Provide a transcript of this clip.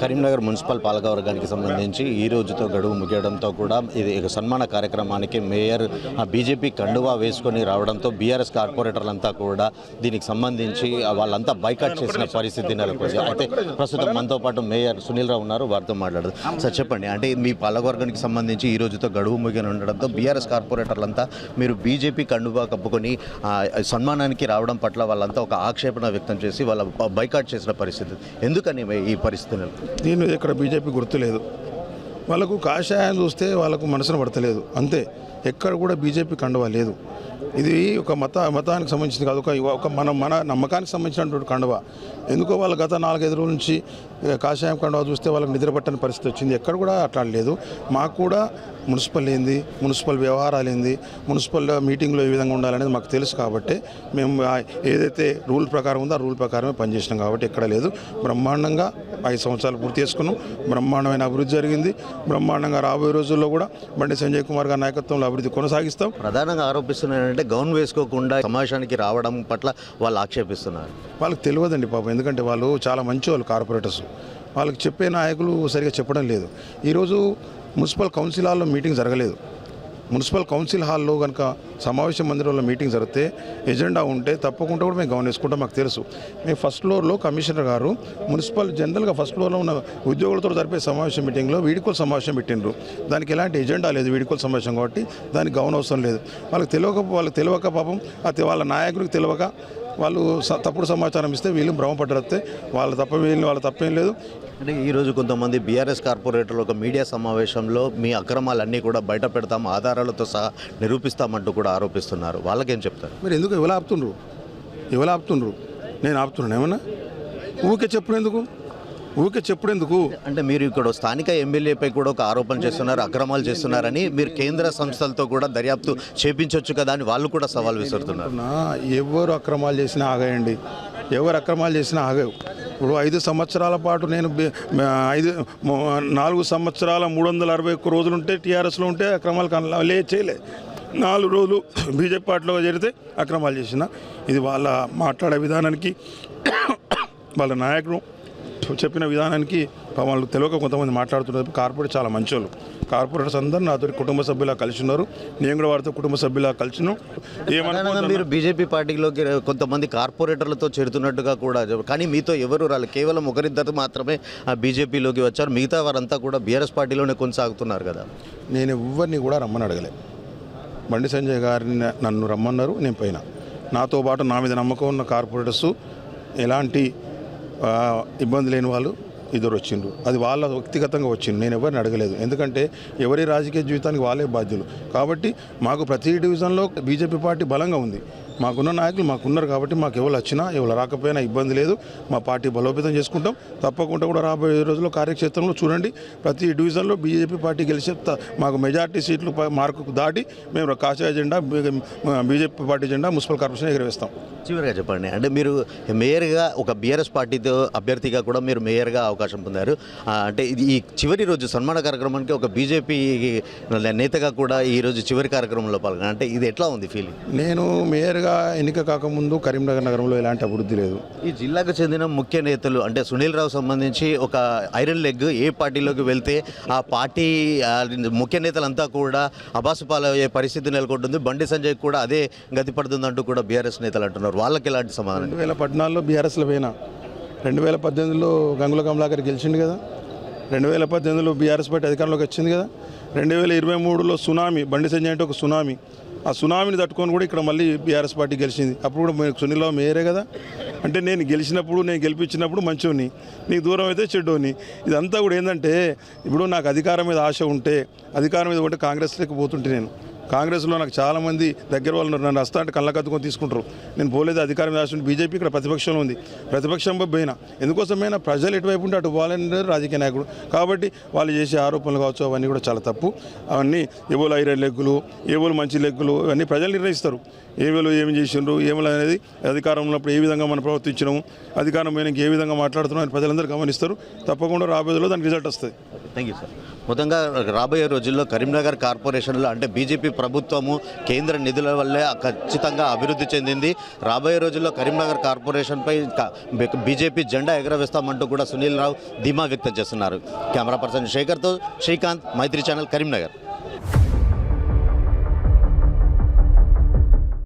Karimnagar municipal పాలకవర్గానికి సంబంధించి ఈ రోజుతో గడువు ముగియడంతో కూడా ఇది సన్మాన కార్యక్రమానికి మేయర్ బీజేపీ కండువా వేసుకొని రావడంతో బీఆర్ఎస్ కార్పొరేటర్లంతా కూడా దీనికి సంబంధించి వాళ్ళంతా బైకాట్ చేసిన పరిస్థితి నెలకొంది. అయితే ప్రస్తుతం మనతో పాటు మేయర్ సునీల్ రావు ఉన్నారు, వారితో మాట్లాడదు. సార్ చెప్పండి, అంటే మీ పాలకవర్గానికి సంబంధించి ఈ రోజుతో గడువు ముగిని ఉండడంతో బీఆర్ఎస్ కార్పొరేటర్లంతా మీరు బీజేపీ కండువా కప్పుకొని సన్మానానికి రావడం పట్ల వాళ్ళంతా ఒక ఆక్షేపణ వ్యక్తం చేసి వాళ్ళ బైకాట్ చేసిన పరిస్థితి. ఎందుకని ఈ పరిస్థితులు? దీని ఇక్కడ బీజేపీ గుర్తులేదు, వాళ్ళకు కాషాయం చూస్తే వాళ్ళకు మనసున పడతలేదు అంతే. ఎక్కడ కూడా బీజేపీ కండువా లేదు. ఇది ఒక మతానికి సంబంధించింది కాదు, ఒక మన నమ్మకానికి సంబంధించినటువంటి కండువా. ఎందుకో వాళ్ళు గత 4-5 రోజుల నుంచి కాషాయం కండువా చూస్తే వాళ్ళకి నిద్ర పట్టని పరిస్థితి వచ్చింది. ఎక్కడ కూడా అట్లా లేదు. మాకు కూడా మున్సిపల్ ఏంది, మున్సిపల్ వ్యవహారాలు ఏంది, మున్సిపల్ మీటింగ్లో ఏ విధంగా ఉండాలనేది మాకు తెలుసు. కాబట్టి మేము ఏదైతే రూల్ ప్రకారం ఉందో ఆ రూల్ ప్రకారమే పనిచేసినాం. కాబట్టి ఎక్కడ లేదు. బ్రహ్మాండంగా 5 సంవత్సరాలు పూర్తి చేసుకున్నాం. బ్రహ్మాండమైన అభివృద్ధి జరిగింది. బ్రహ్మాండంగా రాబోయే రోజుల్లో కూడా బండి సంజయ్ కుమార్ గారి నాయకత్వంలో అభివృద్ధి కొనసాగిస్తాం. ప్రధానంగా ఆరోపిస్తున్నారంటే గౌన్ వేసుకోకుండా సమావేశానికి రావడం పట్ల వాళ్ళు ఆక్షేపిస్తున్నారు. వాళ్ళకి తెలియదండి పాపం, ఎందుకంటే వాళ్ళు చాలా మంచి వాళ్ళు కార్పొరేటర్స్. వాళ్ళకి చెప్పే నాయకులు సరిగా చెప్పడం లేదు. ఈరోజు మున్సిపల్ కౌన్సిల్ హాల్లో మీటింగ్ జరగలేదు. మున్సిపల్ కౌన్సిల్ హాల్లో కనుక సమావేశ మందిరంలో మీటింగ్ జరిగితే ఎజెండా ఉంటే తప్పకుండా కూడా మేము గౌన్ వేసుకుంటాం. మాకు తెలుసు. మేము ఫస్ట్ ఫ్లోర్లో కమిషనర్ గారు మున్సిపల్ జనరల్గా ఫస్ట్ ఫ్లోర్లో ఉన్న ఉద్యోగులతో జరిపే సమావేశం మీటింగ్లో వీడికోల్ సమావేశం పెట్టిండ్రు. దానికి ఎలాంటి ఎజెండా లేదు, వీడికోల్ సమావేశం కాబట్టి దానికి గౌన్ అవసరం లేదు. వాళ్ళకి తెలియక పాపం వాళ్ళ నాయకులకు తెలియక వాళ్ళు తప్పుడు సమాచారం ఇస్తే వీళ్ళు భ్రమపడ్డతే వాళ్ళ తప్పేం లేదు. అంటే ఈరోజు కొంతమంది బీఆర్ఎస్ కార్పొరేటర్లు ఒక మీడియా సమావేశంలో మీ అక్రమాలన్నీ కూడా బయట పెడతాం, ఆధారాలతో సహా నిరూపిస్తామంటూ కూడా ఆరోపిస్తున్నారు. వాళ్ళకేం చెప్తారు? మీరు ఎందుకు ఎవరు ఆపుతుండ్రు? నేను ఆపుతున్నాను ఏమన్నా? ఊరికే చెప్పుడు ఎందుకు? అంటే మీరు ఇక్కడ స్థానిక ఎమ్మెల్యేపై కూడా ఒక ఆరోపణ చేస్తున్నారు, అక్రమాలు చేస్తున్నారని. మీరు కేంద్ర సంస్థలతో కూడా దర్యాప్తు చేపించవచ్చు కదా అని వాళ్ళు కూడా సవాల్ విసురుతున్నారు. ఎవరు అక్రమాలు చేసినా ఆగేయండి, ఎవరు అక్రమాలు చేసినా ఆగవు. ఇప్పుడు 5 సంవత్సరాల పాటు నేను 4 సంవత్సరాల 361 రోజులుంటే టీఆర్ఎస్లో ఉంటే అక్రమాలు చేయలే. 4 రోజులు బీజేపీ పార్టీలో చేరితే అక్రమాలు చేసిన. ఇది వాళ్ళ మాట్లాడే విధానానికి, వాళ్ళ నాయకుడు చెప్పిన విధానానికి వాళ్ళు తెలియక కొంతమంది మాట్లాడుతున్నారు. కార్పొరేట్ చాలా మంచోళ్ళు. కార్పొరేటర్స్ అందరూ నాతో కుటుంబ సభ్యులా కలిసి ఉన్నారు. నేను కూడా వారితో కుటుంబ సభ్యులా కలిసినాం. ఏమన్నా మీరు బీజేపీ పార్టీలోకి కొంతమంది కార్పొరేటర్లతో చేరుతున్నట్టుగా కూడా, కానీ మీతో ఎవరు రాలేదు, కేవలం ఒకరిద్దరు మాత్రమే ఆ బీజేపీలోకి వచ్చారు. మిగతా వారంతా కూడా బీఆర్ఎస్ పార్టీలోనే కొనసాగుతున్నారు కదా. నేను ఎవరిని కూడా రమ్మని అడగలే. బండి సంజయ్ గారిని నన్ను రమ్మన్నారు, నేను పోయినా. నాతో పాటు నా మీద నమ్మకం ఉన్న కార్పొరేటర్స్, ఎలాంటి ఇబ్బంది లేని వాళ్ళు ఇద్దరు వచ్చిండ్రు. అది వాళ్ళ వ్యక్తిగతంగా వచ్చింది, నేను ఎవరిని అడగలేదు. ఎందుకంటే ఎవరి రాజకీయ జీవితానికి వాళ్ళే బాధ్యులు. కాబట్టి మాకు ప్రతి డివిజన్లో బీజేపీ పార్టీ బలంగా ఉంది. మాకున్న నాయకులు మాకున్నారు. కాబట్టి మాకు ఎవరు వచ్చినా ఎవరు రాకపోయినా ఇబ్బంది లేదు. మా పార్టీ బలోపేతం చేసుకుంటాం. తప్పకుండా కూడా రాబోయే రోజుల్లో కార్యక్షేత్రంలో చూడండి, ప్రతి డివిజన్లో బీజేపీ పార్టీ గెలిచే మాకు మెజార్టీ సీట్లు మార్కుకు దాటి మేము కాషాయ జెండా, బీజేపీ పార్టీ జెండా మున్సిపల్ కార్పొరేషన్ ఎగరవేస్తాం. చివరిగా చెప్పండి, అంటే మీరు మేయర్గా ఒక బీఆర్ఎస్ పార్టీతో అభ్యర్థిగా కూడా మీరు మేయర్గా అవకాశం పొందారు. అంటే ఈ చివరి రోజు సన్మాన కార్యక్రమానికి ఒక బీజేపీ నేతగా కూడా ఈరోజు చివరి కార్యక్రమంలో పాల్గొన్నారు. అంటే ఇది ఎట్లా ఉంది ఫీలింగ్? నేను మేయర్గా ఎన్నిక కాకముందు కరీంనగర్ నగరంలో ఎలాంటి అభివృద్ధి లేదు. ఈ జిల్లాకు చెందిన ముఖ్య నేతలు అంటే సునీల్ రావు సంబంధించి ఒక ఐరన్ లెగ్, ఏ పార్టీలోకి వెళ్తే ఆ పార్టీ ముఖ్య నేతలంతా కూడా అబాసుపాలయ్యే పరిస్థితి నెలకొంటుంది. బండి సంజయ్ కూడా అదే గతి పడుతుందంటూ కూడా బీఆర్ఎస్ నేతలు అంటున్నారు. వాళ్ళకి ఎలాంటి సమాధానం? 2014లో బీఆర్ఎస్లో పోయినా, 2018లో గంగుల కమలాకర్ గెలిచిండు కదా, 2018లో బీఆర్ఎస్ పార్టీ అధికారంలోకి వచ్చింది కదా, 2023లో సునామీ, బండి సంజయ్ అంటే ఒక సునామీ, ఆ సునామీని తట్టుకొని కూడా ఇక్కడ మళ్ళీ బీఆర్ఎస్ పార్టీ గెలిచింది. అప్పుడు కూడా సునీల్ రావు మేయరే కదా. అంటే నేను గెలిపించినప్పుడు మంచోని, నీకు దూరం అయితే చెడ్డోని. ఇదంతా కూడా ఏంటంటే, ఇప్పుడు నాకు అధికారం మీద ఆశ ఉంటే, అధికారం మీద ఉంటే కాంగ్రెస్లోకి పోతుంటే, నేను కాంగ్రెస్లో నాకు చాలామంది దగ్గర వాళ్ళు నన్ను వస్తా అంటే కళ్ళకత్తుకొని తీసుకుంటారు. నేను పోలేదు, అధికారం మీద ఆశ ఉంటే. బీజేపీ ఇక్కడ ప్రతిపక్షంలో ఉంది, ప్రతిపక్షంపై పోయినా ఎందుకోసమైనా ప్రజలు ఎటువైపు ఉంటే అటు వాళ్ళని రాజకీయ నాయకుడు. కాబట్టి వాళ్ళు చేసే ఆరోపణలు కావచ్చు, అవన్నీ కూడా చాలా తప్పు. అవన్నీ ఎవరు ఐరన్ లెగ్గులు, ఎవరు మంచి లెగ్గులు, అవన్నీ ప్రజలు నిర్ణయిస్తారు. ఏవేళ ఏమి చేసిండ్రు, ఏమో అనేది అధికారం ఉన్నప్పుడు ఏ విధంగా మనం ప్రవర్తించడము, అధికారం పోయినాక ఏ విధంగా మాట్లాడుతున్నాం అని ప్రజలందరూ గమనిస్తారు. తప్పకుండా రాబోయేలో దానికి రిజల్ట్ వస్తుంది. Thank you sir. మొత్తంగా రాబోయే రోజుల్లో కరీంనగర్ కార్పొరేషన్లో అంటే బీజేపీ ప్రభుత్వము కేంద్ర నిధుల వల్లే ఖచ్చితంగా అభివృద్ధి చెందింది. రాబోయే రోజుల్లో కరీంనగర్ కార్పొరేషన్పై బీజేపీ జెండా ఎగరవేస్తామంటూ కూడా సునీల్ రావు ధీమా వ్యక్తం చేస్తున్నారు. కెమెరా పర్సన్ శేఖర్తో శ్రీకాంత్, మైత్రి ఛానల్, కరీంనగర్.